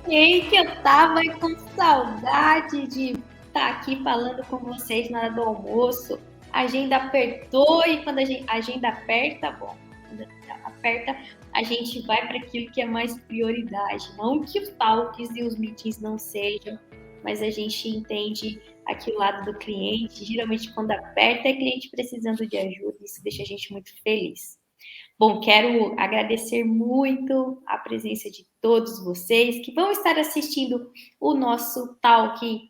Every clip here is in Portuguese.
Gente, eu tava com saudade de estar aqui falando com vocês na hora do almoço. A agenda apertou e quando a agenda aperta, bom, quando aperta, a gente vai para aquilo que é mais prioridade. Não que os talks e os meetings não sejam, mas a gente entende aqui o lado do cliente. Geralmente, quando aperta, é cliente precisando de ajuda. Isso deixa a gente muito feliz. Bom, quero agradecer muito a presença de todos vocês que vão estar assistindo o nosso talk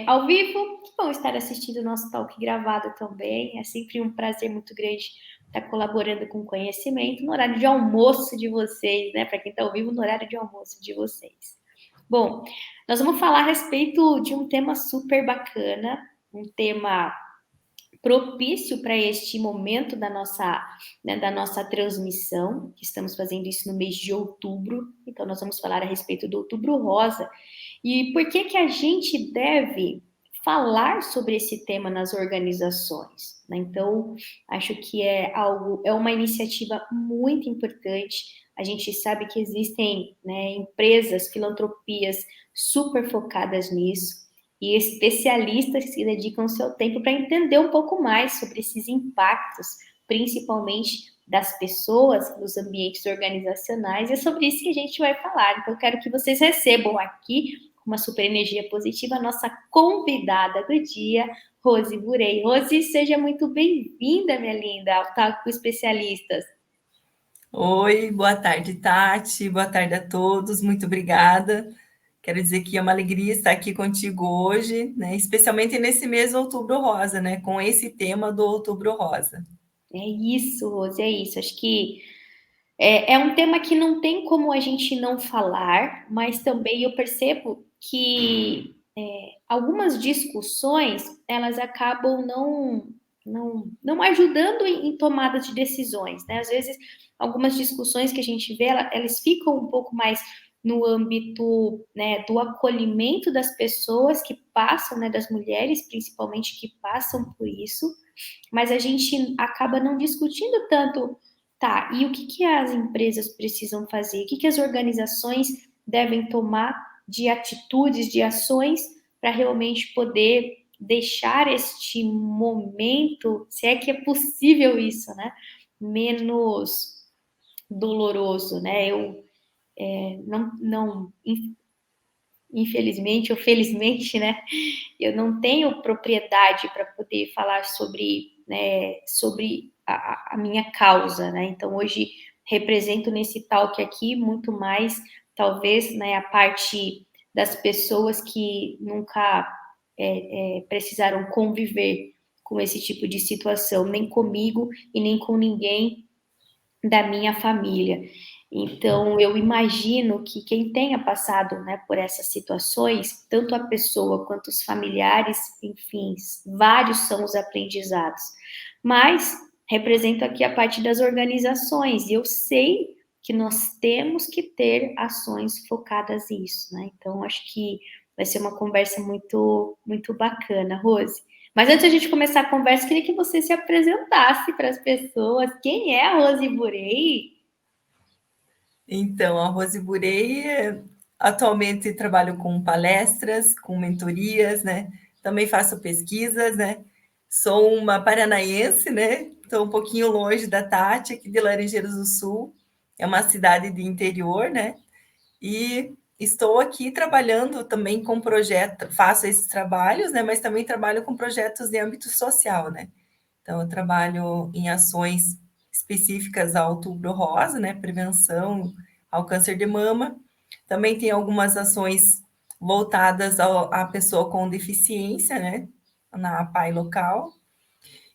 ao vivo, que vão estar assistindo o nosso talk gravado também. É sempre um prazer muito grande estar colaborando com conhecimento no horário de almoço de vocês, né? Para quem está ao vivo, no horário de almoço de vocês. Bom, nós vamos falar a respeito de um tema super bacana, um tema propício para este momento da nossa transmissão, que estamos fazendo isso no mês de outubro, então nós vamos falar a respeito do Outubro Rosa, e por que a gente deve falar sobre esse tema nas organizações, né? Então, acho que é uma iniciativa muito importante. A gente sabe que existem, né, empresas, filantropias super focadas nisso, e especialistas que dedicam seu tempo para entender um pouco mais sobre esses impactos, principalmente das pessoas, dos ambientes organizacionais, e é sobre isso que a gente vai falar. Então, eu quero que vocês recebam aqui, com uma super energia positiva, a nossa convidada do dia, Rose Burei. Rose, seja muito bem-vinda, minha linda, ao Talk com Especialistas. Oi, boa tarde, Tati, boa tarde a todos, muito obrigada. Quero dizer que é uma alegria estar aqui contigo hoje, né? Especialmente nesse mês Outubro Rosa, né? Com esse tema do Outubro Rosa. É isso, Rose, é isso. Acho que é um tema que não tem como a gente não falar, mas também eu percebo que algumas discussões elas acabam não ajudando em tomada de decisões, né? Às vezes, algumas discussões que a gente vê, elas ficam um pouco mais no âmbito, né, do acolhimento das pessoas que passam, né, das mulheres, principalmente, que passam por isso, mas a gente acaba não discutindo tanto, tá, e o que as empresas precisam fazer? O que as organizações devem tomar de atitudes, de ações para realmente poder deixar este momento, se é que é possível isso, né, menos doloroso, né? Eu não infelizmente ou felizmente, né, eu não tenho propriedade para poder falar sobre, né, sobre a minha causa, né? Então, hoje represento nesse talk aqui muito mais, talvez, né, a parte das pessoas que nunca precisaram conviver com esse tipo de situação, nem comigo e nem com ninguém da minha família. Então, eu imagino que quem tenha passado, né, por essas situações, tanto a pessoa quanto os familiares, enfim, vários são os aprendizados. Mas represento aqui a parte das organizações, e eu sei que nós temos que ter ações focadas nisso, né? Então, acho que vai ser uma conversa muito, muito bacana, Rose. Mas antes de a gente começar a conversa, queria que você se apresentasse para as pessoas. Quem é a Rose Burei? Então, a Rose Burei, atualmente trabalho com palestras, com mentorias, né? Também faço pesquisas, né? Sou uma paranaense, né? Estou um pouquinho longe da Tati, aqui de Laranjeiras do Sul. É uma cidade de interior, né? E estou aqui trabalhando também com projetos, faço esses trabalhos, né? Mas também trabalho com projetos de âmbito social, né? Então, eu trabalho em ações específicas ao Outubro Rosa, né? Prevenção ao câncer de mama. Também tem algumas ações voltadas à pessoa com deficiência, né? Na APAI local.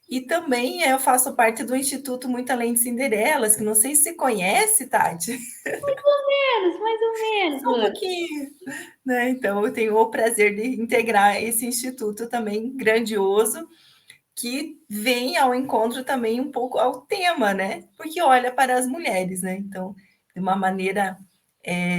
E também eu faço parte do Instituto Muito Além de Cinderelas, que não sei se você conhece, Tati. Mais ou menos, Só um Rose. pouquinho, né? Então, eu tenho o prazer de integrar esse instituto também grandioso, que vem ao encontro também um pouco ao tema, né? Porque olha para as mulheres, né? Então, de uma maneira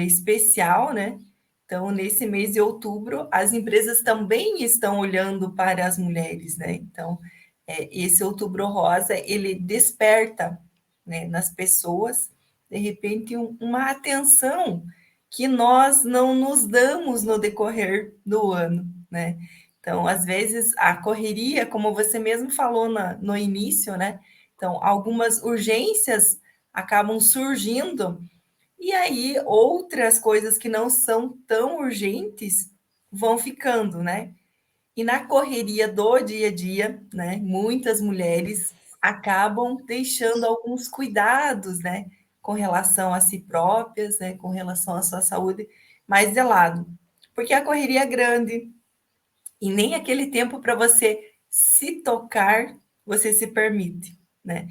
especial, né? Então, nesse mês de outubro, as empresas também estão olhando para as mulheres, né? Então, esse Outubro Rosa, ele desperta, né, nas pessoas, de repente, uma atenção que nós não nos damos no decorrer do ano, né? Então, às vezes, a correria, como você mesmo falou no início, né? Então, algumas urgências acabam surgindo e aí outras coisas que não são tão urgentes vão ficando, né? E na correria do dia a dia, né, muitas mulheres acabam deixando alguns cuidados, né, com relação a si próprias, né, com relação à sua saúde, mais de lado. Porque a correria é grande e nem aquele tempo para você se tocar você se permite, né?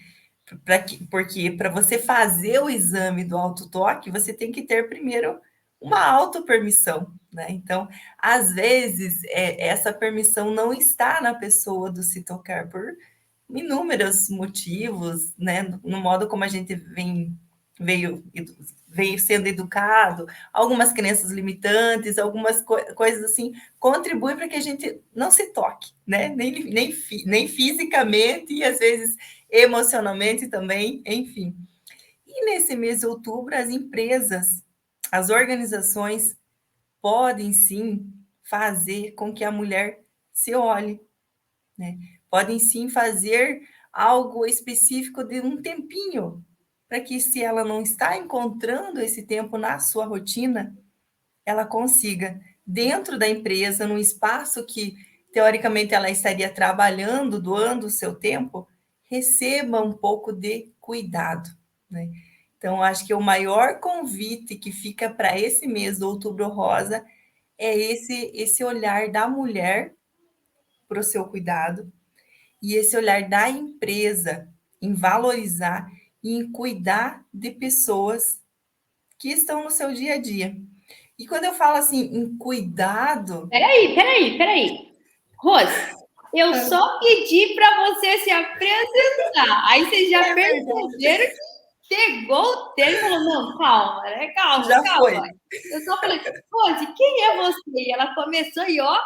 Porque para você fazer o exame do autotoque, você tem que ter primeiro uma autopermissão, né? Então, às vezes, essa permissão não está na pessoa do se tocar por inúmeros motivos, né? No modo como a gente veio, veio sendo educado, algumas crenças limitantes, algumas coisas assim, contribuem para que a gente não se toque, né? Nem fisicamente e às vezes emocionalmente também, enfim. E nesse mês de outubro, as empresas, as organizações podem sim fazer com que a mulher se olhe, né? Podem sim fazer algo específico de um tempinho, para que se ela não está encontrando esse tempo na sua rotina, ela consiga, dentro da empresa, num espaço que teoricamente ela estaria trabalhando, doando o seu tempo, receba um pouco de cuidado, né? Então, acho que o maior convite que fica para esse mês do Outubro Rosa é esse olhar da mulher para o seu cuidado e esse olhar da empresa em valorizar e em cuidar de pessoas que estão no seu dia a dia. E quando eu falo assim em cuidado. Peraí. Rose, eu só pedi para você se apresentar. Aí vocês já perceberam que pegou o tempo e falou: não, calma, né? Já Calma. foi. Eu só falei: Rose, quem é você? E ela começou e ó,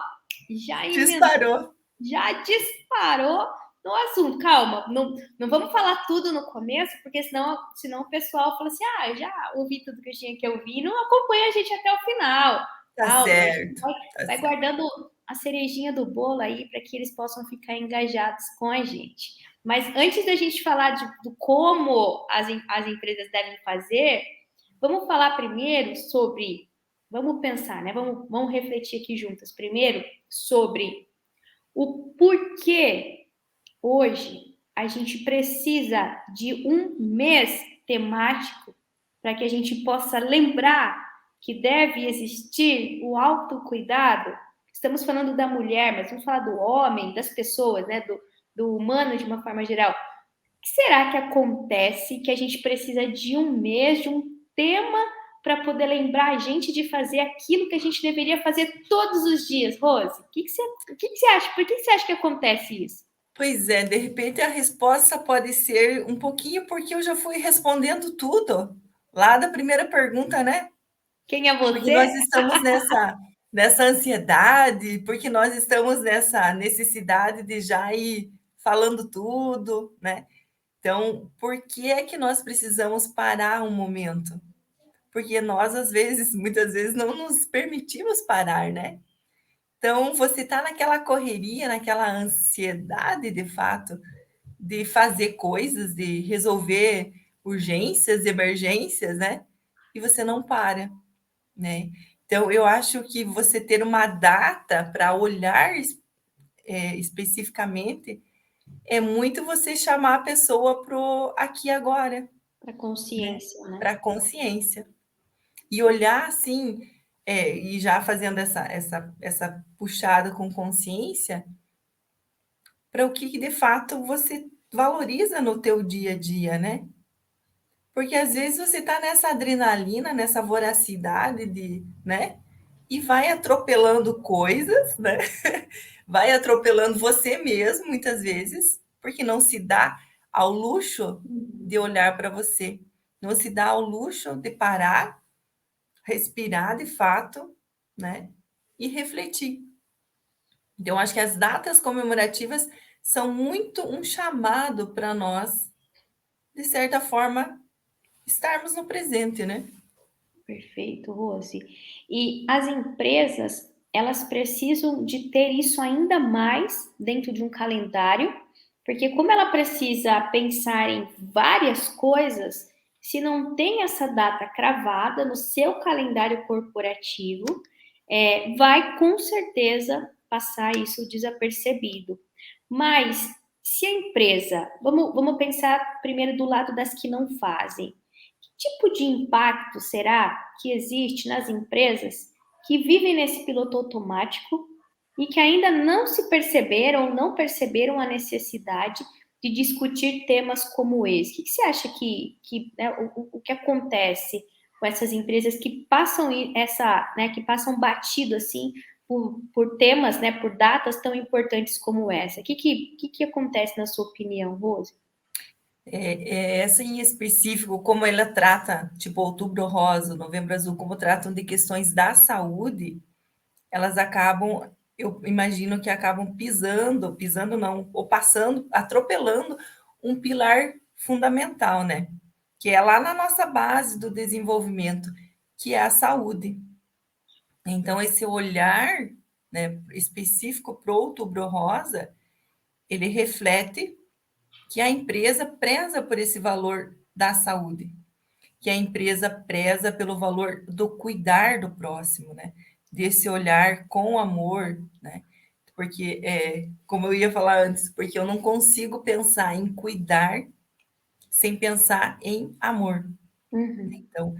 já emendou, Disparou. já disparou no assunto. Calma, não vamos falar tudo no começo, porque senão o pessoal fala assim: ah, eu já ouvi tudo que eu tinha que ouvir, não acompanha a gente até o final. Tá Calma, a gente certo. vai guardando a cerejinha do bolo aí para que eles possam ficar engajados com a gente. Mas antes da gente falar do como as empresas devem fazer, vamos falar primeiro sobre. Vamos pensar, né? Vamos refletir aqui juntas. Primeiro, sobre o porquê hoje a gente precisa de um mês temático para que a gente possa lembrar que deve existir o autocuidado. Estamos falando da mulher, mas vamos falar do homem, das pessoas, né? Do humano de uma forma geral. O que será que acontece que a gente precisa de um mês, de um tema para poder lembrar a gente de fazer aquilo que a gente deveria fazer todos os dias, Rose? O que você acha? Por que você acha que acontece isso? Pois é, de repente a resposta pode ser um pouquinho porque eu já fui respondendo tudo lá da primeira pergunta, né? Quem é Porque nós você? estamos nessa ansiedade, porque nós estamos nessa necessidade de já ir falando tudo, né? Então, por que é que nós precisamos parar um momento? Porque nós, às vezes, muitas vezes, não nos permitimos parar, né? Então, você está naquela correria, naquela ansiedade, de fato, de fazer coisas, de resolver urgências, emergências, né? E você não para, né? Então, eu acho que você ter uma data para olhar especificamente é muito você chamar a pessoa para o aqui e agora, Para né? consciência, né? Para a consciência. E olhar assim, e já fazendo essa puxada com consciência, para o que de fato você valoriza no teu dia a dia, né? Porque às vezes você está nessa adrenalina, nessa voracidade de, né? e vai atropelando coisas, né? Vai atropelando você mesmo, muitas vezes, porque não se dá ao luxo de olhar para você, não se dá ao luxo de parar, respirar de fato, né? E refletir. Então, acho que as datas comemorativas são muito um chamado para nós, de certa forma, estarmos no presente, né? Perfeito, Rose. E as empresas, elas precisam de ter isso ainda mais dentro de um calendário, porque como ela precisa pensar em várias coisas, se não tem essa data cravada no seu calendário corporativo, vai com certeza passar isso desapercebido. Mas se a empresa, vamos pensar primeiro do lado das que não fazem, tipo de impacto será que existe nas empresas que vivem nesse piloto automático e que ainda não se perceberam ou não perceberam a necessidade de discutir temas como esse? O que você acha né, o que acontece com essas empresas que passam que passam batido assim por temas, né, por datas tão importantes como essa? O que acontece na sua opinião, Rose? Essa em específico, como ela trata, tipo Outubro Rosa, Novembro Azul, como tratam de questões da saúde, elas acabam, eu imagino que acabam pisando não, ou passando, atropelando um pilar fundamental, né? Que é lá na nossa base do desenvolvimento, que é a saúde. Então, esse olhar, né, específico para o Outubro Rosa, ele reflete que a empresa preza por esse valor da saúde, que a empresa preza pelo valor do cuidar do próximo, né? Desse olhar com amor, né? Porque, como eu ia falar antes, porque eu não consigo pensar em cuidar sem pensar em amor. Uhum. Então,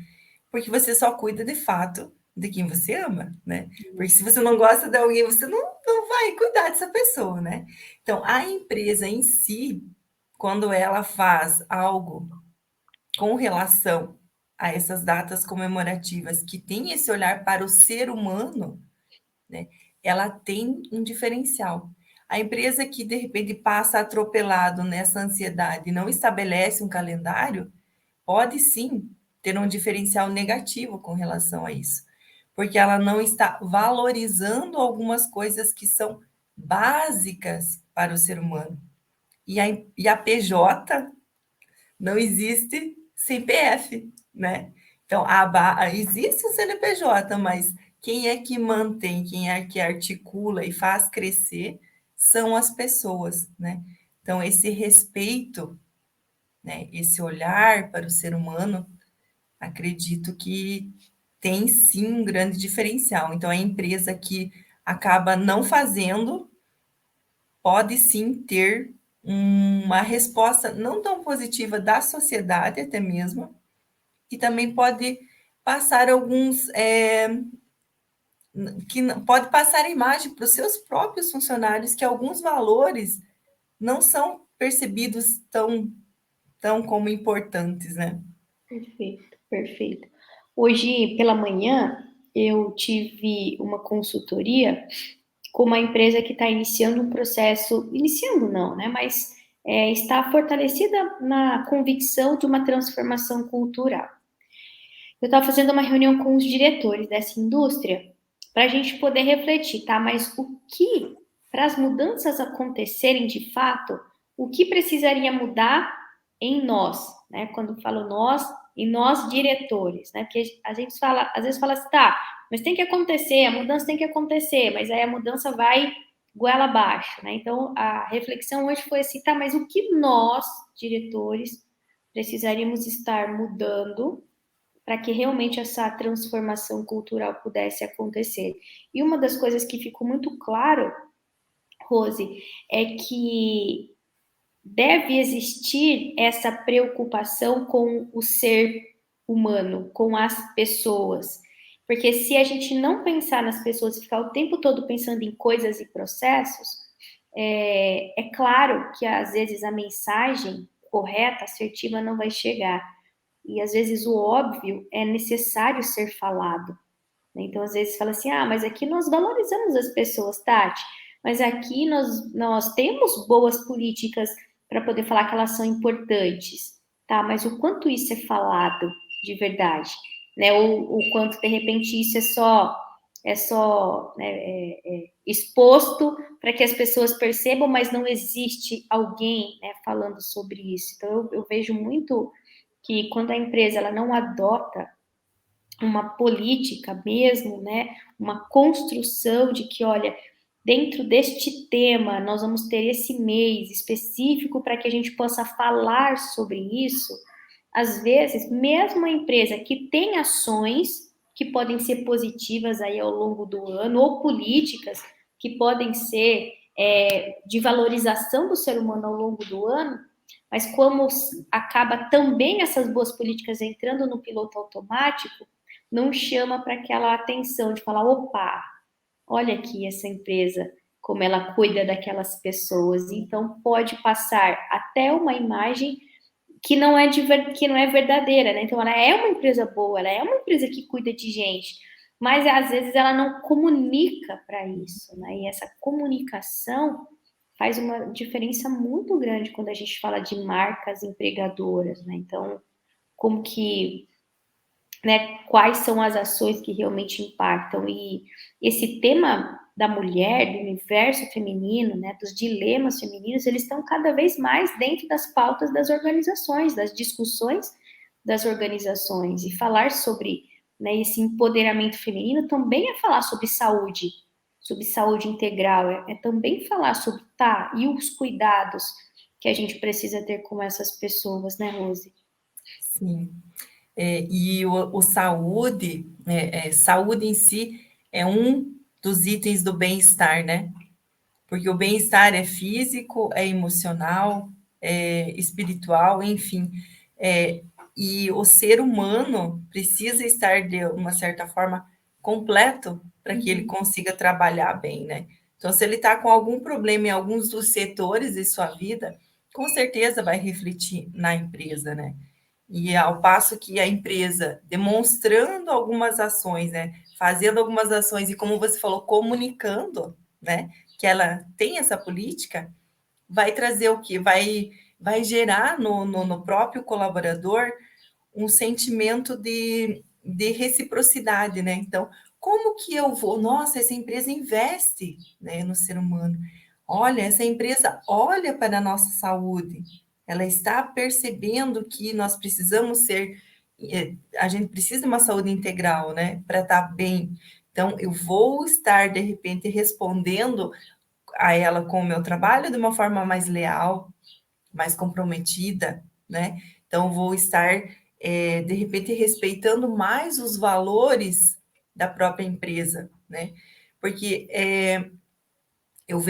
porque você só cuida de fato de quem você ama, né? Porque se você não gosta de alguém, você não vai cuidar dessa pessoa, né? Então, a empresa em si, quando ela faz algo com relação a essas datas comemorativas que tem esse olhar para o ser humano, né, ela tem um diferencial. A empresa que de repente passa atropelado nessa ansiedade e não estabelece um calendário, pode sim ter um diferencial negativo com relação a isso, porque ela não está valorizando algumas coisas que são básicas para o ser humano. E a PJ não existe CPF, né? Então, existe o CNPJ, mas quem é que mantém, quem é que articula e faz crescer são as pessoas, né? Então, esse respeito, né, esse olhar para o ser humano, acredito que tem sim um grande diferencial. Então, a empresa que acaba não fazendo pode sim ter uma resposta não tão positiva da sociedade, até mesmo, e também pode passar pode passar a imagem para os seus próprios funcionários que alguns valores não são percebidos tão como importantes, né? Perfeito, perfeito. Hoje pela manhã eu tive uma consultoria com uma empresa que está iniciando um processo, iniciando não, né? Mas está fortalecida na convicção de uma transformação cultural. Eu estava fazendo uma reunião com os diretores dessa indústria para a gente poder refletir, tá? Mas para as mudanças acontecerem de fato, o que precisaria mudar em nós, né? Quando falo nós, em nós diretores, né? Porque a gente fala, às vezes fala assim, tá, mas tem que acontecer, a mudança tem que acontecer, mas aí a mudança vai goela abaixo, né? Então a reflexão hoje foi assim, tá, mas o que nós, diretores, precisaríamos estar mudando para que realmente essa transformação cultural pudesse acontecer. E uma das coisas que ficou muito claro, Rose, é que deve existir essa preocupação com o ser humano, com as pessoas. Porque se a gente não pensar nas pessoas e ficar o tempo todo pensando em coisas e processos, é claro que às vezes a mensagem correta, assertiva, não vai chegar. E às vezes o óbvio é necessário ser falado. Então, às vezes, fala assim, mas aqui nós valorizamos as pessoas, Tati, mas aqui nós temos boas políticas para poder falar que elas são importantes, tá? Mas o quanto isso é falado de verdade, né? Ou o quanto, de repente, isso é só né, exposto para que as pessoas percebam, mas não existe alguém, né, falando sobre isso. Então, eu vejo muito que quando a empresa ela não adota uma política mesmo, né, uma construção de que, olha, dentro deste tema, nós vamos ter esse mês específico para que a gente possa falar sobre isso. Às vezes, mesmo a empresa que tem ações que podem ser positivas aí ao longo do ano, ou políticas que podem ser de valorização do ser humano ao longo do ano, mas como acaba também essas boas políticas entrando no piloto automático, não chama para aquela atenção de falar, opa, olha aqui essa empresa, como ela cuida daquelas pessoas. Então, pode passar até uma imagem que que não é verdadeira, né? Então, ela é uma empresa boa, ela é uma empresa que cuida de gente, mas às vezes ela não comunica para isso, né? E essa comunicação faz uma diferença muito grande quando a gente fala de marcas empregadoras, né? Então, como que né, quais são as ações que realmente impactam. E esse tema da mulher, do universo feminino, né, dos dilemas femininos, eles estão cada vez mais dentro das pautas das organizações, das discussões das organizações. E falar sobre né, esse empoderamento feminino também é falar sobre saúde integral, é também falar sobre, e os cuidados que a gente precisa ter com essas pessoas, né, Rose? Sim. E o saúde, saúde em si é um dos itens do bem-estar, né? Porque o bem-estar é físico, é emocional, é espiritual, enfim. E o ser humano precisa estar, de uma certa forma, completo para que ele consiga trabalhar bem, né? Então, se ele está com algum problema em alguns dos setores de sua vida, com certeza vai refletir na empresa, né? E ao passo que a empresa demonstrando algumas ações, né, fazendo algumas ações e como você falou, comunicando, né, que ela tem essa política, vai trazer o quê? Vai gerar no próprio colaborador um sentimento de reciprocidade, né? Então, como que eu vou? Nossa, essa empresa investe, né, no ser humano. Olha, essa empresa olha para a nossa saúde. Ela está percebendo que nós precisamos ser, a gente precisa de uma saúde integral, né, para estar bem. Então, eu vou estar, de repente, respondendo a ela com o meu trabalho de uma forma mais leal, mais comprometida, né? Então, vou estar, de repente, respeitando mais os valores da própria empresa, né? Porque eu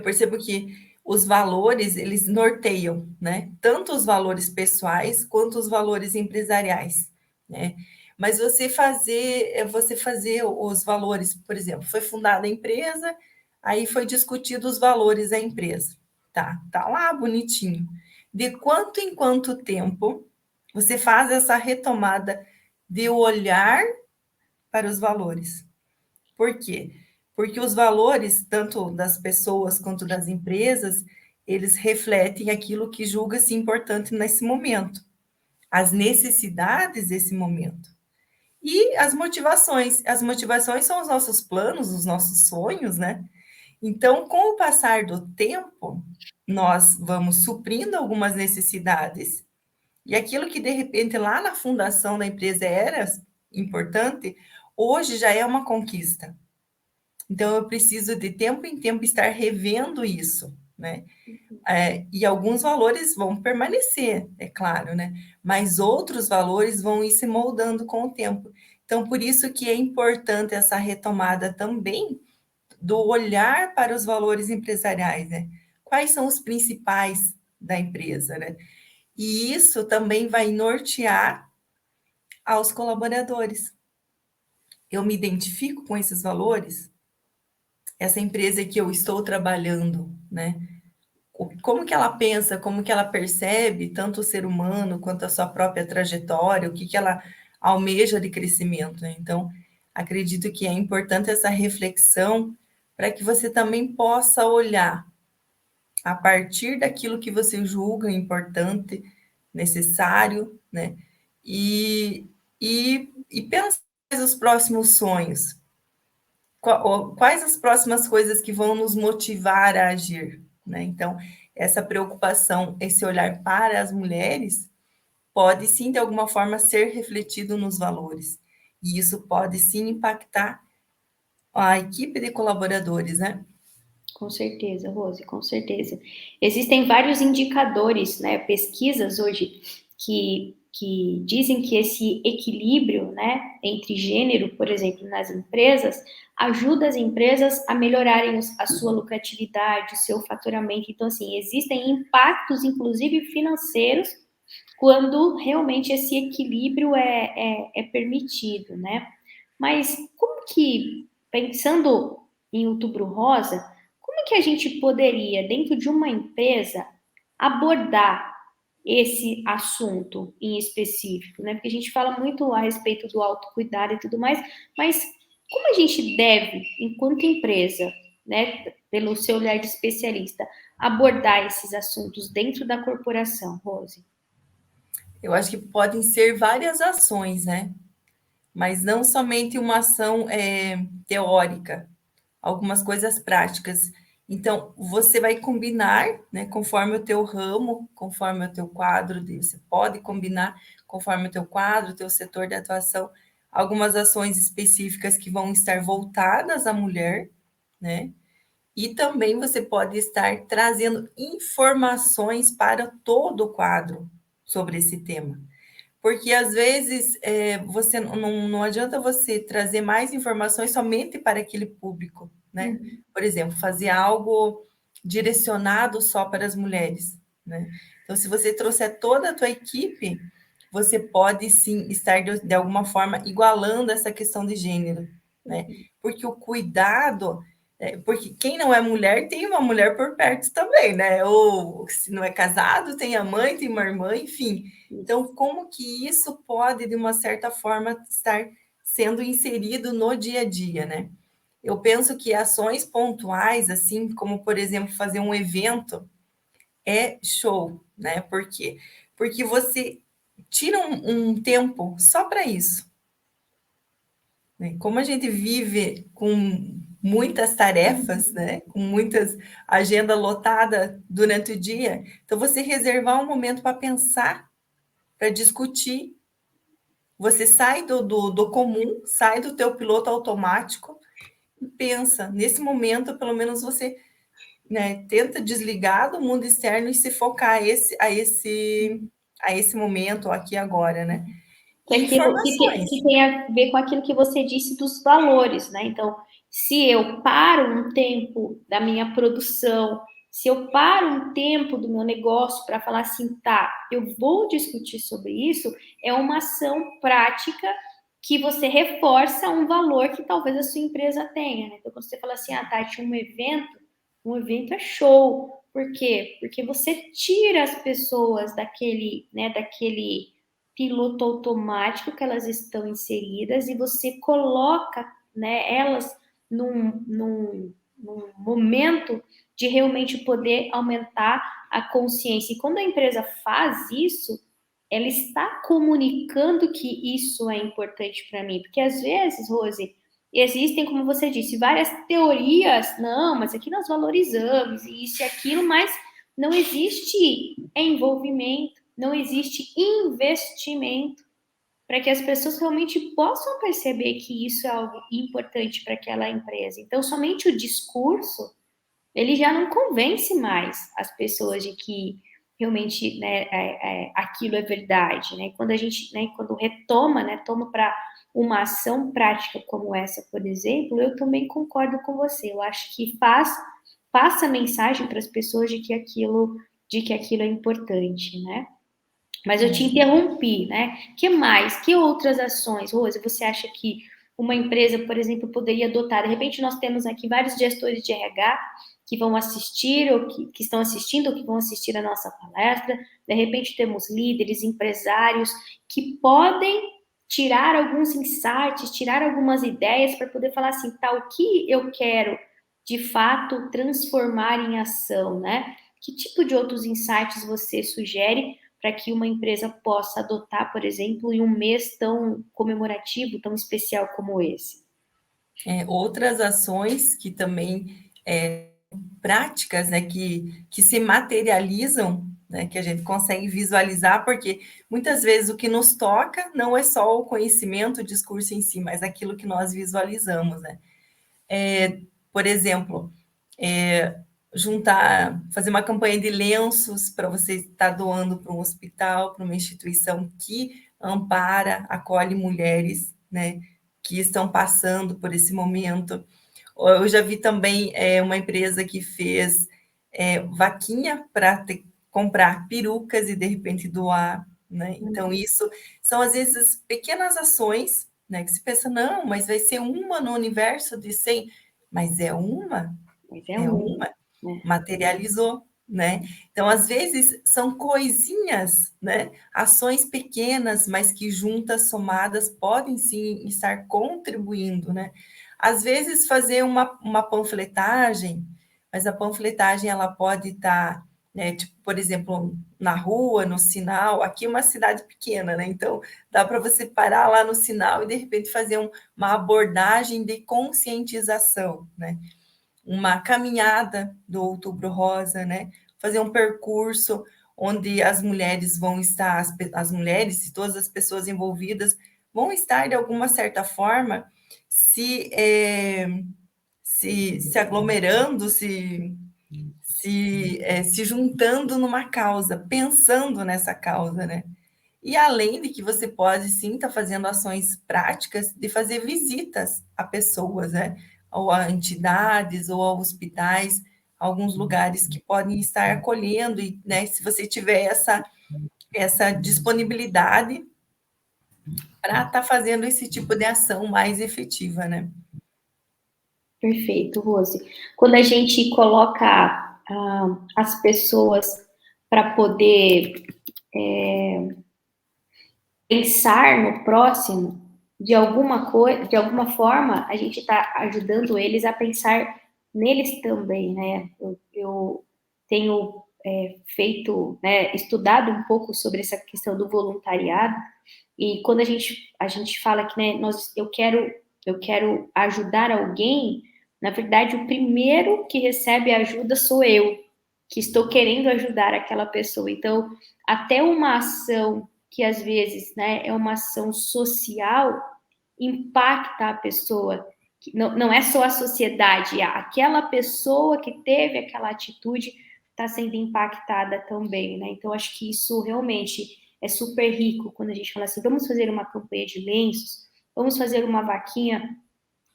percebo que os valores, eles norteiam, né? Tanto os valores pessoais quanto os valores empresariais, né? Mas você fazer os valores, por exemplo, foi fundada a empresa, aí foi discutido os valores da empresa. Tá lá bonitinho. De quanto em quanto tempo você faz essa retomada de olhar para os valores? Por quê? Porque os valores, tanto das pessoas quanto das empresas, eles refletem aquilo que julga-se importante nesse momento, as necessidades desse momento. E as motivações. As motivações são os nossos planos, os nossos sonhos, né? Então, com o passar do tempo, nós vamos suprindo algumas necessidades, e aquilo que de repente lá na fundação da empresa era importante, hoje já é uma conquista. Então, eu preciso de tempo em tempo estar revendo isso, né? E alguns valores vão permanecer, é claro, né? Mas outros valores vão ir se moldando com o tempo. Então, por isso que é importante essa retomada também do olhar para os valores empresariais, né? Quais são os principais da empresa, né? E isso também vai nortear aos colaboradores. Eu me identifico com esses valores, essa empresa que eu estou trabalhando, né? Como que ela pensa, como que ela percebe tanto o ser humano quanto a sua própria trajetória, o que ela almeja de crescimento, né? Então, Acredito que é importante essa reflexão para que você também possa olhar a partir daquilo que você julga importante, necessário, né? E pensar os próximos sonhos. Quais as próximas coisas que vão nos motivar a agir, né? Então, essa preocupação, esse olhar para as mulheres, pode sim, de alguma forma, ser refletido nos valores. E isso pode sim impactar a equipe de colaboradores, né? Com certeza, Rose, com certeza. Existem vários indicadores, né, pesquisas hoje que dizem que esse equilíbrio, né, entre gênero, por exemplo, nas empresas, ajuda as empresas a melhorarem a sua lucratividade, o seu faturamento. Então, assim, existem impactos, inclusive financeiros, quando realmente esse equilíbrio é permitido, né? Mas como que, pensando em Outubro Rosa, como que a gente poderia, dentro de uma empresa, abordar esse assunto em específico, né? Porque a gente fala muito a respeito do autocuidado e tudo mais, mas como a gente deve, enquanto empresa, né, pelo seu olhar de especialista, abordar esses assuntos dentro da corporação, Rose? Eu acho que podem ser várias ações, né? Mas não somente uma ação teórica, algumas coisas práticas. Então, você vai combinar, né, conforme o teu ramo, conforme o teu quadro, você pode combinar conforme o teu quadro, o teu setor de atuação, algumas ações específicas que vão estar voltadas à mulher, né? E também você pode estar trazendo informações para todo o quadro sobre esse tema. Porque às vezes você não adianta você trazer mais informações somente para aquele público, né? Uhum. Por exemplo, fazer algo direcionado só para as mulheres, né? Então, se você trouxer toda a tua equipe, você pode sim estar de alguma forma igualando essa questão de gênero, né? Porque o cuidado, porque quem não é mulher tem uma mulher por perto também, né? Ou se não é casado, tem a mãe, tem uma irmã, enfim. Então, como que isso pode, de uma certa forma, estar sendo inserido no dia a dia, né? Eu penso que ações pontuais, assim, como, por exemplo, fazer um evento, é show, né? Por quê? Porque você tira um tempo só para isso, né? Como a gente vive com muitas tarefas, né? Com muitas agenda lotada durante o dia, então você reservar um momento para pensar, para discutir. Você sai do comum, sai do teu piloto automático e pensa. Nesse momento, pelo menos você, né, tenta desligar do mundo externo e se focar a esse momento, aqui e agora, né? Que E aquilo informações. que tem a ver com aquilo que você disse dos valores, né? Então, se eu paro um tempo da minha produção, se eu paro um tempo do meu negócio para falar assim, tá, eu vou discutir sobre isso, é uma ação prática que você reforça um valor que talvez a sua empresa tenha, né? Então, quando você fala assim, ah, Tati, um evento é show. Por quê? Porque você tira as pessoas daquele, né, daquele piloto automático que elas estão inseridas e você coloca, né, elas num momento de realmente poder aumentar a consciência. E quando a empresa faz isso, ela está comunicando que isso é importante para mim. Porque às vezes, Rose, existem, como você disse, várias teorias. Não, mas aqui nós valorizamos isso e aquilo, mas não existe envolvimento, não existe investimento para que as pessoas realmente possam perceber que isso é algo importante para aquela empresa. Então, somente o discurso, ele já não convence mais as pessoas de que realmente, né, aquilo é verdade, né? Quando a gente, né, quando retoma, né, toma para uma ação prática como essa, por exemplo, eu também concordo com você. Eu acho que passa a mensagem para as pessoas de que aquilo é importante, né? Mas eu te interrompi, né? Que mais? Que outras ações, Rose, você acha que uma empresa, por exemplo, poderia adotar? De repente, nós temos aqui vários gestores de RH que vão assistir, ou que estão assistindo, ou que vão assistir a nossa palestra. De repente, temos líderes, empresários que podem tirar alguns insights, tirar algumas ideias para poder falar assim, tá, o que eu quero de fato transformar em ação, né? Que tipo de outros insights você sugere para que uma empresa possa adotar, por exemplo, em um mês tão comemorativo, tão especial como esse? Outras ações que também práticas, né, que se materializam, né, que a gente consegue visualizar, porque muitas vezes o que nos toca não é só o conhecimento, o discurso em si, mas aquilo que nós visualizamos, né? Por exemplo, fazer uma campanha de lenços para você estar doando para um hospital, para uma instituição que ampara, acolhe mulheres, né, que estão passando por esse momento. Eu já vi também uma empresa que fez vaquinha para comprar perucas e de repente doar, né? Então isso são às vezes pequenas ações, né? Que se pensa não, mas vai ser uma no universo de 100, mas Mas é uma, né? materializou, né? Então, às vezes, são coisinhas, né? Ações pequenas, mas que juntas, somadas, podem sim estar contribuindo, né? Às vezes, fazer uma panfletagem, mas a panfletagem ela pode estar, né, tipo, por exemplo, na rua, no sinal, aqui é uma cidade pequena, né? Então, dá para você parar lá no sinal e, de repente, fazer uma abordagem de conscientização, né? Uma caminhada do Outubro Rosa, né? Fazer um percurso onde as mulheres vão estar, as mulheres e todas as pessoas envolvidas vão estar, de alguma certa forma, se aglomerando, se juntando numa causa, pensando nessa causa, né? E além de que você pode sim estar fazendo ações práticas de fazer visitas a pessoas, né? Ou a entidades, ou a hospitais, alguns lugares que podem estar acolhendo, e né, se você tiver essa disponibilidade para estar fazendo esse tipo de ação mais efetiva, né? Perfeito, Rose. Quando a gente coloca as pessoas para poder pensar no próximo, de alguma forma, a gente está ajudando eles a pensar neles também, né? Eu tenho feito, né, estudado um pouco sobre essa questão do voluntariado, e quando a gente fala que, né, eu quero ajudar alguém, na verdade, o primeiro que recebe ajuda sou eu, que estou querendo ajudar aquela pessoa. Então, até uma ação que às vezes, né, é uma ação social, impacta a pessoa. Não é só a sociedade, aquela pessoa que teve aquela atitude está sendo impactada também, né? Então, acho que isso realmente é super rico quando a gente fala assim, vamos fazer uma campanha de lenços, vamos fazer uma vaquinha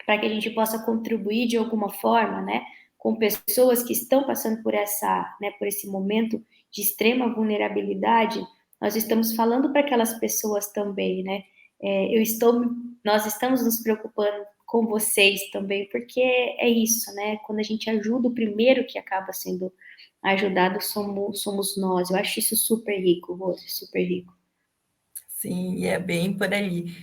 para que a gente possa contribuir de alguma forma, né, com pessoas que estão passando por por esse momento de extrema vulnerabilidade. Nós estamos falando para aquelas pessoas também, né? Nós estamos nos preocupando com vocês também, porque é isso, né? Quando a gente ajuda, o primeiro que acaba sendo ajudado somos nós. Eu acho isso super rico, Rose, super rico. Sim, e é bem por aí.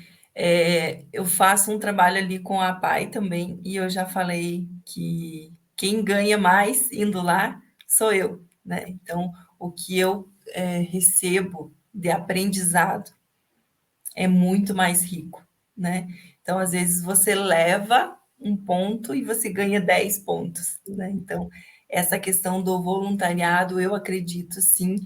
Eu faço um trabalho ali com a PAI também, e eu já falei que quem ganha mais indo lá sou eu, né? Então, o que eu recebo de aprendizado é muito mais rico, né? Então, às vezes, você leva um ponto e você ganha 10 pontos, né? Então, essa questão do voluntariado, eu acredito sim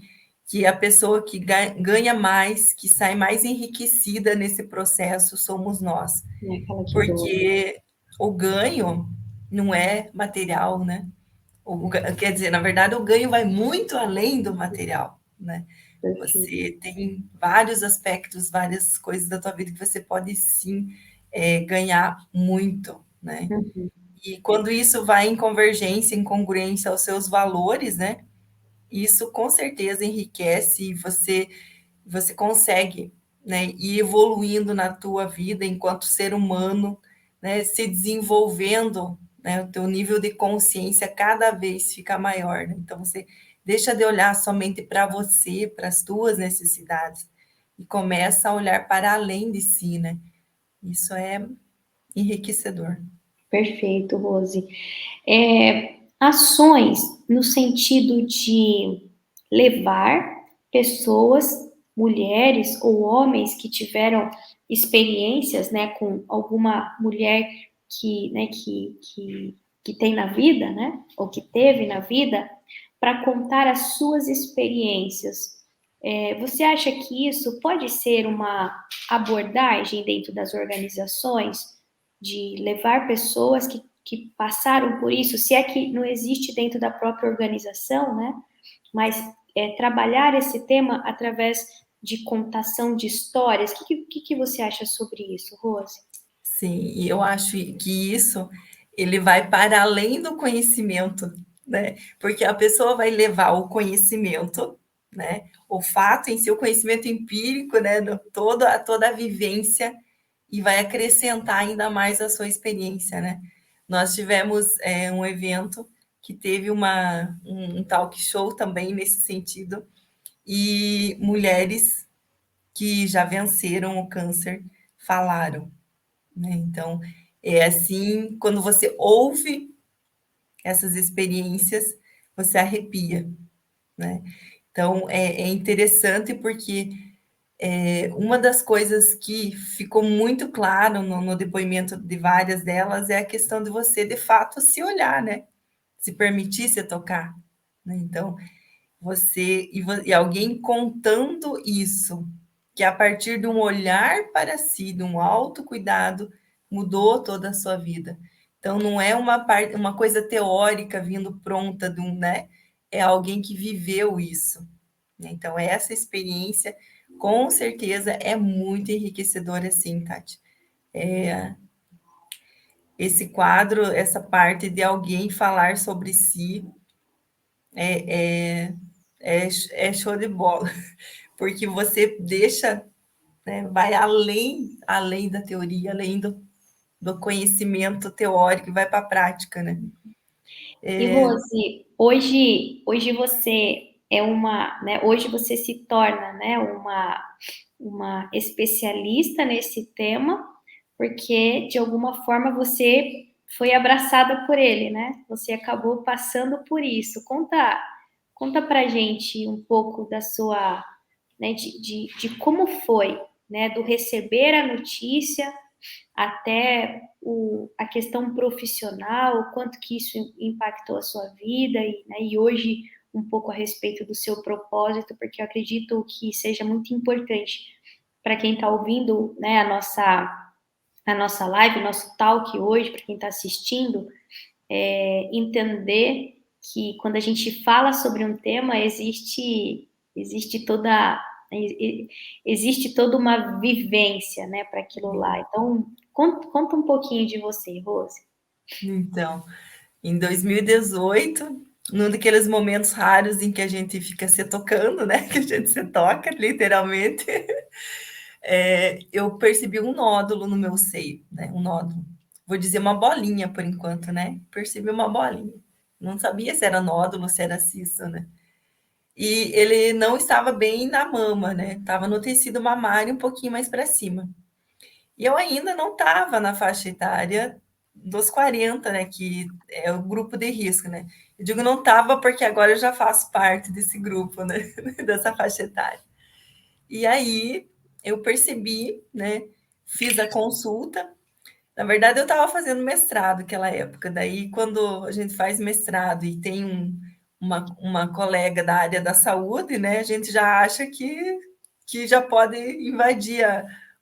que a pessoa que ganha mais, que sai mais enriquecida nesse processo, somos nós. É aquela que doa. Porque o ganho não é material, né? Quer dizer, na verdade, o ganho vai muito além do material, né? Perfeito. Você tem vários aspectos, várias coisas da tua vida que você pode sim ganhar muito, né? Uhum. E quando isso vai em convergência, em congruência aos seus valores, né? Isso com certeza enriquece e você consegue, né, ir evoluindo na tua vida enquanto ser humano, né, se desenvolvendo, né, o teu nível de consciência cada vez fica maior, né? Então você deixa de olhar somente para você, para as tuas necessidades, e começa a olhar para além de si, né? Isso é enriquecedor. Perfeito, Rose. Ações no sentido de levar pessoas, mulheres ou homens que tiveram experiências, né, com alguma mulher que, né, que tem na vida, né, ou que teve na vida, para contar as suas experiências. Você acha que isso pode ser uma abordagem dentro das organizações de levar pessoas que passaram por isso, se é que não existe dentro da própria organização, né? Mas trabalhar esse tema através de contação de histórias. O que você acha sobre isso, Rose? Sim, e eu acho que isso ele vai para além do conhecimento, né? Porque a pessoa vai levar o conhecimento, né? O fato em si, o conhecimento empírico, né? Toda a vivência e vai acrescentar ainda mais a sua experiência, né? Nós tivemos um evento que teve um talk show também nesse sentido, e mulheres que já venceram o câncer falaram, né? Então, é assim, quando você ouve essas experiências, você arrepia, né? Então, é interessante porque uma das coisas que ficou muito claro no depoimento de várias delas é a questão de você, de fato, se olhar, né? Se permitir se tocar, né? Então, e alguém contando isso, que a partir de um olhar para si, de um autocuidado, mudou toda a sua vida. Então, não é uma coisa teórica vindo pronta de um, né? É alguém que viveu isso, né? Então, essa experiência, com certeza, é muito enriquecedora, sim, Tati. Esse quadro, essa parte de alguém falar sobre si, é, é, é show de bola, porque você deixa, né, vai além da teoria, além do conhecimento teórico, vai para a prática, né? E Rose, hoje você é uma, né, hoje você se torna, né, uma especialista nesse tema, porque de alguma forma você foi abraçada por ele, né? Você acabou passando por isso. Conta pra gente um pouco da sua, né, de como foi, né, do receber a notícia até a questão profissional, o quanto que isso impactou a sua vida e, né, e hoje um pouco a respeito do seu propósito, porque eu acredito que seja muito importante para quem está ouvindo, né, a nossa live, nosso talk hoje, para quem está assistindo, entender que quando a gente fala sobre um tema, existe toda existe toda uma vivência, né, para aquilo lá. Então, conta um pouquinho de você, Rose. Então, em 2018, num daqueles momentos raros em que a gente fica se tocando, né? Que a gente se toca, literalmente, eu percebi um nódulo no meu seio, né? Um nódulo. Vou dizer uma bolinha por enquanto, né? Percebi uma bolinha. Não sabia se era nódulo, se era cisto, né? E ele não estava bem na mama, né? Estava no tecido mamário um pouquinho mais para cima. E eu ainda não estava na faixa etária dos 40, né? Que é o grupo de risco, né? Eu digo não estava porque agora eu já faço parte desse grupo, né? Dessa faixa etária. E aí eu percebi, né? Fiz a consulta. Na verdade, eu estava fazendo mestrado naquela época. Daí, quando a gente faz mestrado e tem uma colega da área da saúde, né? A gente já acha que já pode invadir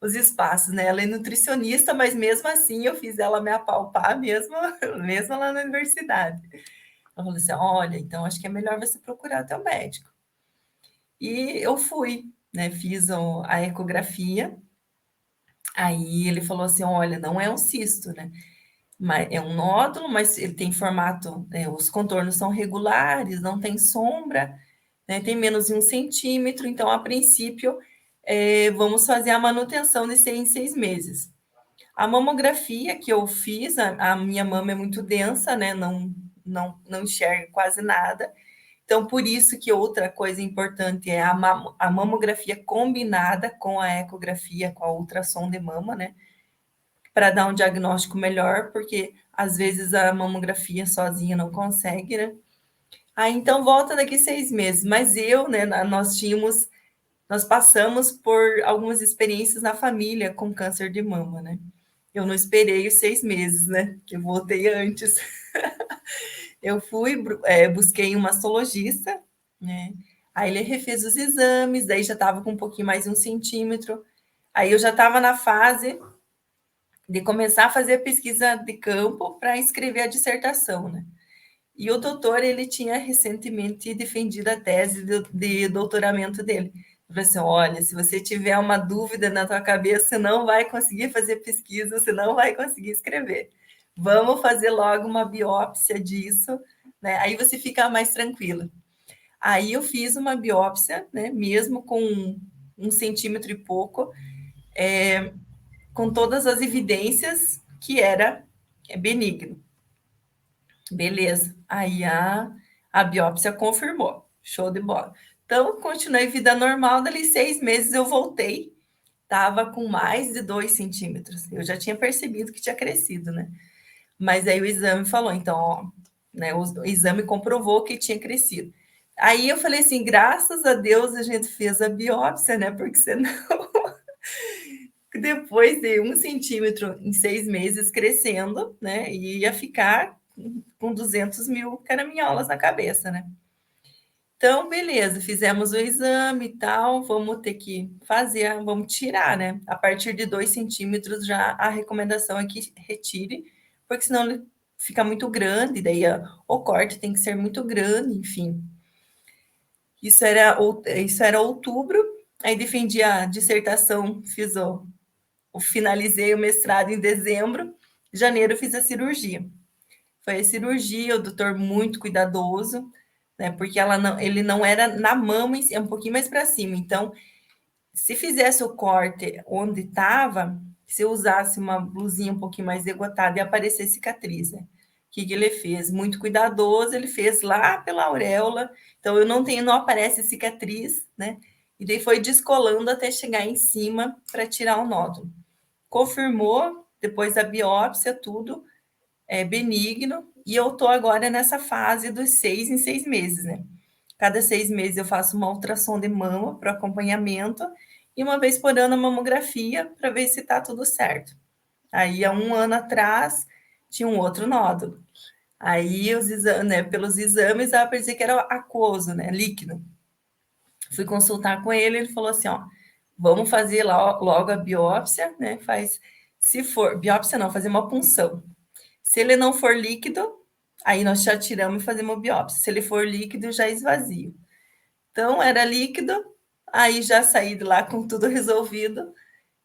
os espaços, né? Ela é nutricionista, mas mesmo assim eu fiz ela me apalpar mesmo, mesmo lá na universidade. Ela falou assim: olha, então acho que é melhor você procurar teu médico. E eu fui, né? Fiz a ecografia. Aí ele falou assim: olha, não é um cisto, né? Mas é um nódulo, mas ele tem formato, né, os contornos são regulares, não tem sombra, né, tem menos de 1 centímetro, então, a princípio, vamos fazer a manutenção de 6 em 6 meses. A mamografia que eu fiz, a minha mama é muito densa, né, não enxerga quase nada, Então, por isso que outra coisa importante é a mamografia combinada com a ecografia, com a ultrassom de mama, né? Para dar um diagnóstico melhor, porque às vezes a mamografia sozinha não consegue, né? Aí então volta daqui 6 meses. Mas eu, né, nós passamos por algumas experiências na família com câncer de mama, né? Eu não esperei os 6 meses, né? Eu voltei antes. Eu fui, busquei um mastologista, né? Aí ele refez os exames, daí já estava com um pouquinho mais de 1 centímetro. Aí eu já estava na fase de começar a fazer a pesquisa de campo para escrever a dissertação, né? E o doutor, ele tinha recentemente defendido a tese de doutoramento dele. Ele falou assim, olha, se você tiver uma dúvida na tua cabeça, você não vai conseguir fazer pesquisa, você não vai conseguir escrever. Vamos fazer logo uma biópsia disso, né? Aí você fica mais tranquila. Aí eu fiz uma biópsia, né? Mesmo com 1 centímetro e pouco, com todas as evidências que era benigno. Beleza. Aí a biópsia confirmou. Show de bola. Então, continuei vida normal. Dali 6 meses eu voltei. Estava com mais de 2 centímetros. Eu já tinha percebido que tinha crescido, né? Mas aí o exame falou, então, ó, né? O exame comprovou que tinha crescido. Aí eu falei assim, graças a Deus a gente fez a biópsia, né? Porque senão, depois de 1 centímetro em 6 meses crescendo, né? Ia ficar com 200 mil caraminholas na cabeça, né? Então, beleza, fizemos o exame e tal, vamos ter que fazer, vamos tirar, né? A partir de 2 centímetros já a recomendação é que retire, porque senão ele fica muito grande, daí o corte tem que ser muito grande, enfim. Isso era outubro, aí defendi a dissertação, finalizei o mestrado em dezembro, janeiro fiz a cirurgia. Foi a cirurgia, o doutor muito cuidadoso, né? Porque ele não era na mama, é um pouquinho mais para cima. Então, se fizesse o corte onde estava, se eu usasse uma blusinha um pouquinho mais degotada e aparecer cicatriz, né? O que ele fez? Muito cuidadoso, ele fez lá pela auréola, então eu não aparece cicatriz, né? E daí foi descolando até chegar em cima para tirar o nódulo. Confirmou, depois da biópsia, tudo, benigno, e eu estou agora nessa fase dos 6 em 6 meses, né? Cada 6 meses eu faço uma ultrassom de mama para acompanhamento e uma vez por ano a mamografia para ver se está tudo certo. Aí, há 1 ano atrás, tinha um outro nódulo. Aí, né, pelos exames, ela parecia que era aquoso, né, líquido. Fui consultar com ele, ele falou assim, ó, vamos fazer logo a biópsia, né, se for, biópsia não, fazer uma punção. Se ele não for líquido, aí nós já tiramos e fazemos biópsia. Se ele for líquido, já esvazio. Então, era líquido, aí já saí de lá com tudo resolvido.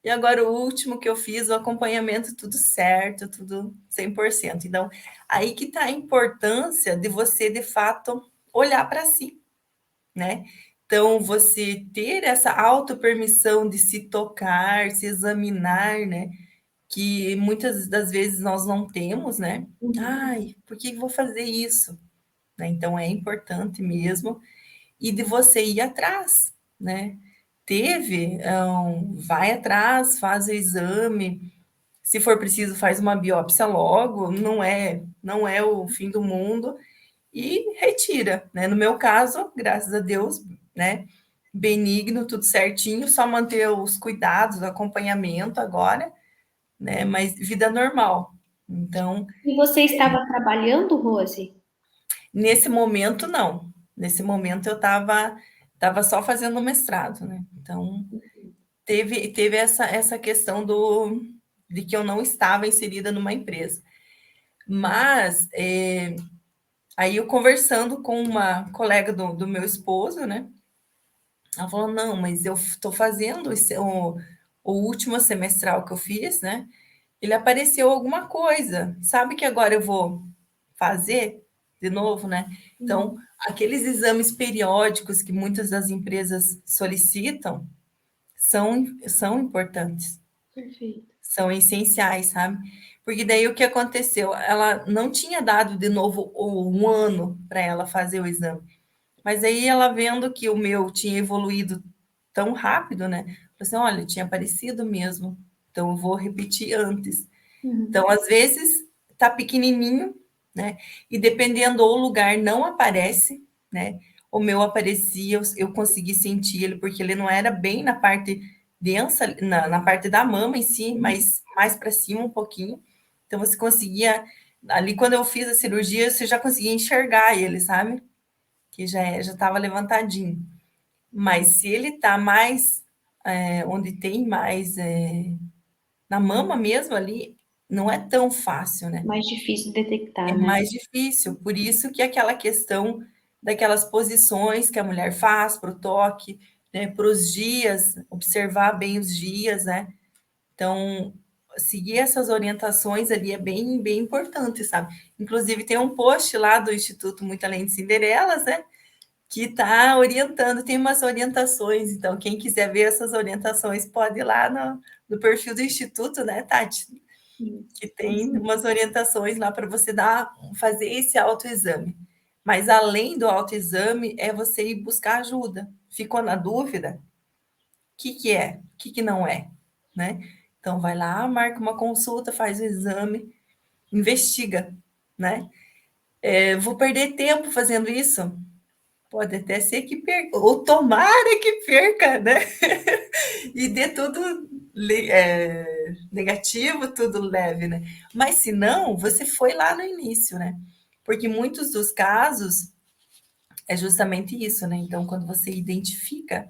E agora o último que eu fiz, o acompanhamento tudo certo, tudo 100%. Então, aí que está a importância de você, de fato, olhar para si, né? Então, você ter essa autopermissão de se tocar, se examinar, né? Que muitas das vezes nós não temos, né? Ai, por que vou fazer isso? Né? Então é importante mesmo, e de você ir atrás, né? Vai atrás, faz o exame, se for preciso, faz uma biópsia logo, não é o fim do mundo, e retira, né? No meu caso, graças a Deus, né? Benigno, tudo certinho, só manter os cuidados, o acompanhamento agora, né? Mas vida normal. Então, E você estava trabalhando, Rose? nesse momento, não. Nesse momento, eu tava só fazendo mestrado, né? Então, teve essa questão de que eu não estava inserida numa empresa. Mas, aí eu conversando com uma colega do meu esposo, né? Ela falou, não, mas eu estou fazendo o último semestral que eu fiz, né? Ele apareceu alguma coisa. Sabe que agora eu vou fazer de novo, né? Então, aqueles exames periódicos que muitas das empresas solicitam são importantes, Perfeito. são essenciais, sabe? Porque daí o que aconteceu? Ela não tinha dado de novo 1 ano para ela fazer o exame. Mas aí ela vendo que o meu tinha evoluído tão rápido, né? Falou assim, olha, tinha aparecido mesmo, então eu vou repetir antes. Uhum. Então, às vezes, tá pequenininho, né? E dependendo do lugar, não aparece, né? O meu aparecia, eu consegui sentir ele, porque ele não era bem na parte densa, na parte da mama em si, mas mais para cima um pouquinho. Então, você conseguia, ali quando eu fiz a cirurgia, você já conseguia enxergar ele, sabe? Que já estava levantadinho. Mas se ele tá mais, onde tem mais, na mama mesmo ali, não é tão fácil, né? Mais difícil de É detectar, né? mais difícil, por isso que aquela questão daquelas posições que a mulher faz para o toque, né, para os dias, observar bem os dias, né? Então, seguir essas orientações ali é bem, bem importante, sabe? Inclusive, tem um post lá do Instituto Muito Além de Cinderelas, né? Que está orientando, tem umas orientações, então, quem quiser ver essas orientações pode ir lá no perfil do Instituto, né, Tati? Que tem Sim. umas orientações lá para você fazer esse autoexame. Mas além do autoexame, é você ir buscar ajuda. Ficou na dúvida? O que é? O que não é? Né? Então, vai lá, marca uma consulta, faz o exame, investiga, né? Vou perder tempo fazendo isso? Pode até ser que perca, ou tomara que perca, né? E dê tudo negativo, tudo leve, né? Mas se não, você foi lá no início, né? Porque muitos dos casos é justamente isso, né? Então, quando você identifica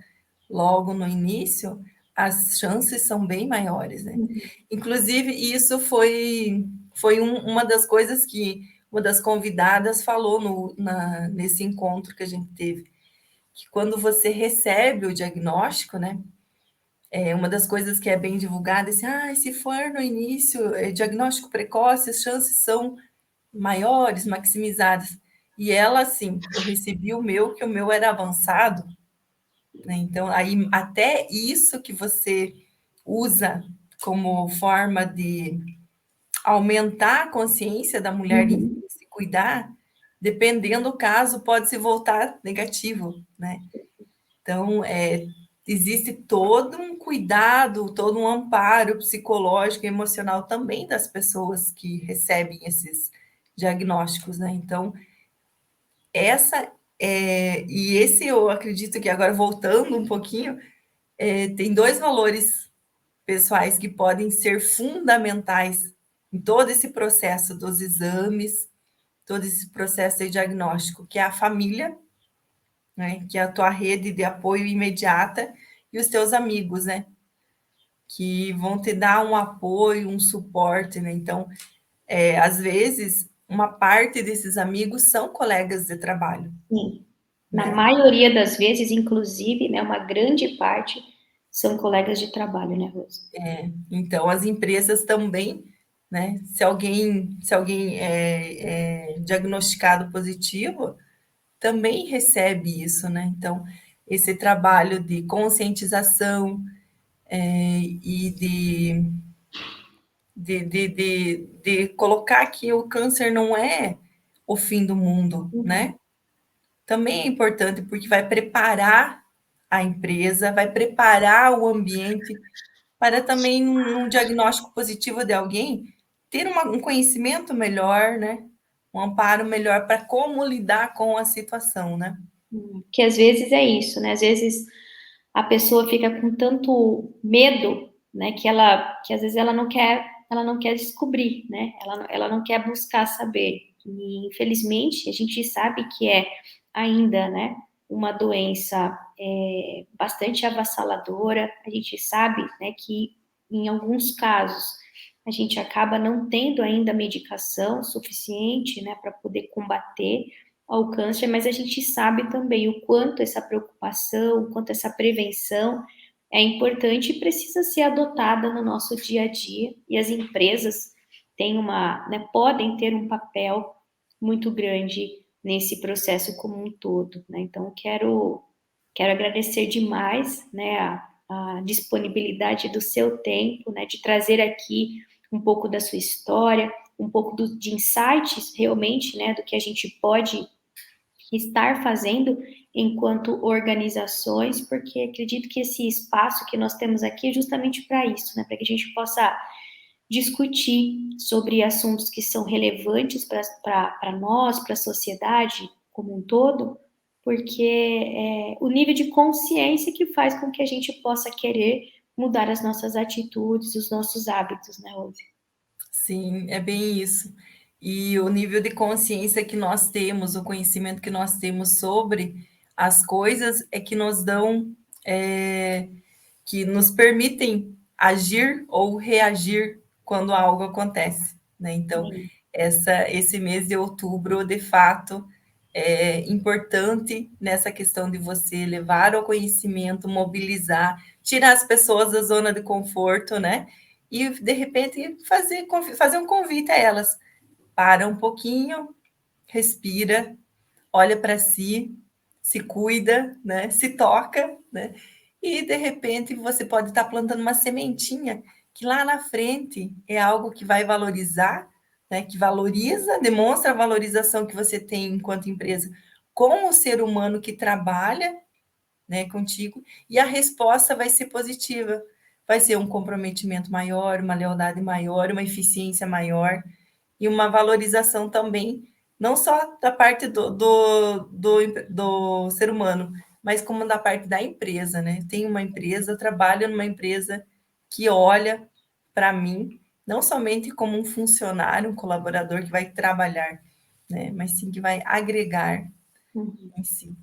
logo no início, as chances são bem maiores, né? Uhum. Inclusive, isso foi uma das coisas que uma das convidadas falou nesse encontro que a gente teve, que quando você recebe o diagnóstico, né? Uma das coisas que é bem divulgada é assim, se for no início, diagnóstico precoce, as chances são maiores, maximizadas. E ela, assim, eu recebi o meu, que o meu era avançado, né? Então, aí até isso que você usa como forma de aumentar a consciência da mulher em Uhum. se cuidar, dependendo do caso, pode se voltar negativo, né? Então, existe todo um cuidado, todo um amparo psicológico e emocional também das pessoas que recebem esses diagnósticos, né? Então, e esse eu acredito que agora voltando um pouquinho, tem dois valores pessoais que podem ser fundamentais em todo esse processo dos exames, todo esse processo de diagnóstico, que é a família, né? Que é a tua rede de apoio imediata e os teus amigos, né? Que vão te dar um apoio, um suporte, né? Então, às vezes, uma parte desses amigos são colegas de trabalho, Sim. Na né? maioria das vezes, inclusive, né, uma grande parte são colegas de trabalho, né, Rosa? Então, as empresas também, né? Se alguém é diagnosticado positivo, também recebe isso, né? Então, esse trabalho de conscientização e de colocar que o câncer não é o fim do mundo, Uhum. né? Também é importante porque vai preparar a empresa, vai preparar o ambiente para também, num diagnóstico positivo de alguém, ter um conhecimento melhor, né? Um amparo melhor para como lidar com a situação, né? Que às vezes é isso, né? Às vezes a pessoa fica com tanto medo, né, que às vezes ela não quer descobrir, né? Ela não quer buscar saber. E infelizmente a gente sabe que é ainda, né, uma doença bastante avassaladora. A gente sabe, né, que em alguns casos a gente acaba não tendo ainda medicação suficiente, né, para poder combater ao câncer, mas a gente sabe também o quanto essa preocupação, o quanto essa prevenção é importante e precisa ser adotada no nosso dia a dia. E as empresas têm né, podem ter um papel muito grande nesse processo como um todo, né? Então, quero agradecer demais, né, a disponibilidade do seu tempo, né, de trazer aqui um pouco da sua história, um pouco de insights realmente, né, do que a gente pode estar fazendo enquanto organizações, porque acredito que esse espaço que nós temos aqui é justamente para isso, né? Para que a gente possa discutir sobre assuntos que são relevantes para nós, para a sociedade como um todo, porque é o nível de consciência que faz com que a gente possa querer mudar as nossas atitudes, os nossos hábitos, né, Rose? Sim, é bem isso. E o nível de consciência que nós temos, o conhecimento que nós temos sobre as coisas é que nos dão, que nos permitem agir ou reagir quando algo acontece, né? Então, Sim. esse mês de outubro, de fato, é importante nessa questão de você levar ao conhecimento, mobilizar, tirar as pessoas da zona de conforto, né? E, de repente, fazer um convite a elas. Para um pouquinho, respira, olha para si, se cuida, né? Se toca, né? E de repente você pode estar plantando uma sementinha que lá na frente é algo que vai valorizar, né? Que valoriza, demonstra a valorização que você tem enquanto empresa com o ser humano que trabalha, né, contigo, e a resposta vai ser positiva. Vai ser um comprometimento maior, uma lealdade maior, uma eficiência maior e uma valorização também, não só da parte do ser humano, mas como da parte da empresa, né? Tenho uma empresa, trabalho numa empresa que olha para mim, não somente como um funcionário, um colaborador que vai trabalhar, né? Mas sim que vai agregar em si.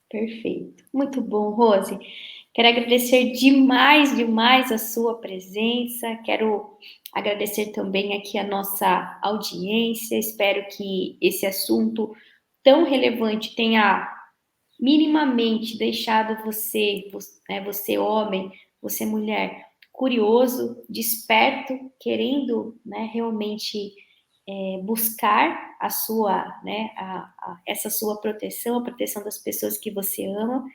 Perfeito. Muito bom, Rose. Quero agradecer demais, demais a sua presença. Quero agradecer também aqui a nossa audiência. Espero que esse assunto tão relevante tenha minimamente deixado você homem, você mulher, curioso, desperto, querendo, né, realmente buscar a sua, né, essa sua proteção, a proteção das pessoas que você ama.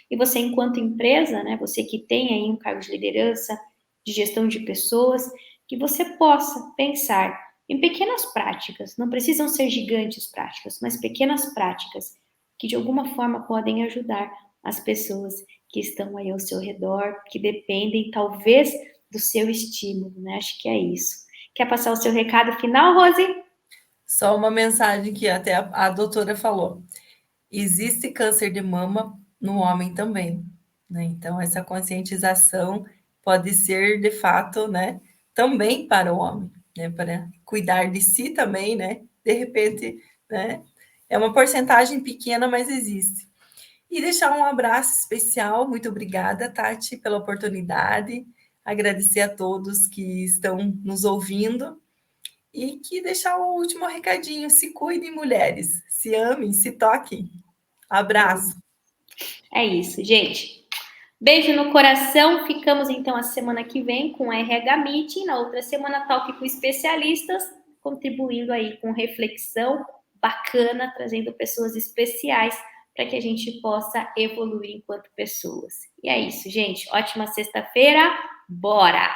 E você, enquanto empresa, né, você que tem aí um cargo de liderança, de gestão de pessoas, que você possa pensar em pequenas práticas, não precisam ser gigantes práticas, mas pequenas práticas que de alguma forma podem ajudar as pessoas que estão aí ao seu redor, que dependem talvez do seu estímulo, né? Acho que é isso. Quer passar o seu recado final, Rose? Só uma mensagem que até a doutora falou. Existe câncer de mama no homem também, né? Então, essa conscientização pode ser, de fato, né, também para o homem, né, para cuidar de si também, né? De repente, né, é uma porcentagem pequena, mas existe. E deixar um abraço especial, muito obrigada, Tati, pela oportunidade, agradecer a todos que estão nos ouvindo e que deixar o último recadinho, se cuidem, mulheres, se amem, se toquem. Abraço. É isso, gente. Beijo no coração. Ficamos então a semana que vem com a RH Meeting, na outra semana Talk com especialistas, contribuindo aí com reflexão bacana, trazendo pessoas especiais para que a gente possa evoluir enquanto pessoas. E é isso, gente. Ótima sexta-feira. Bora!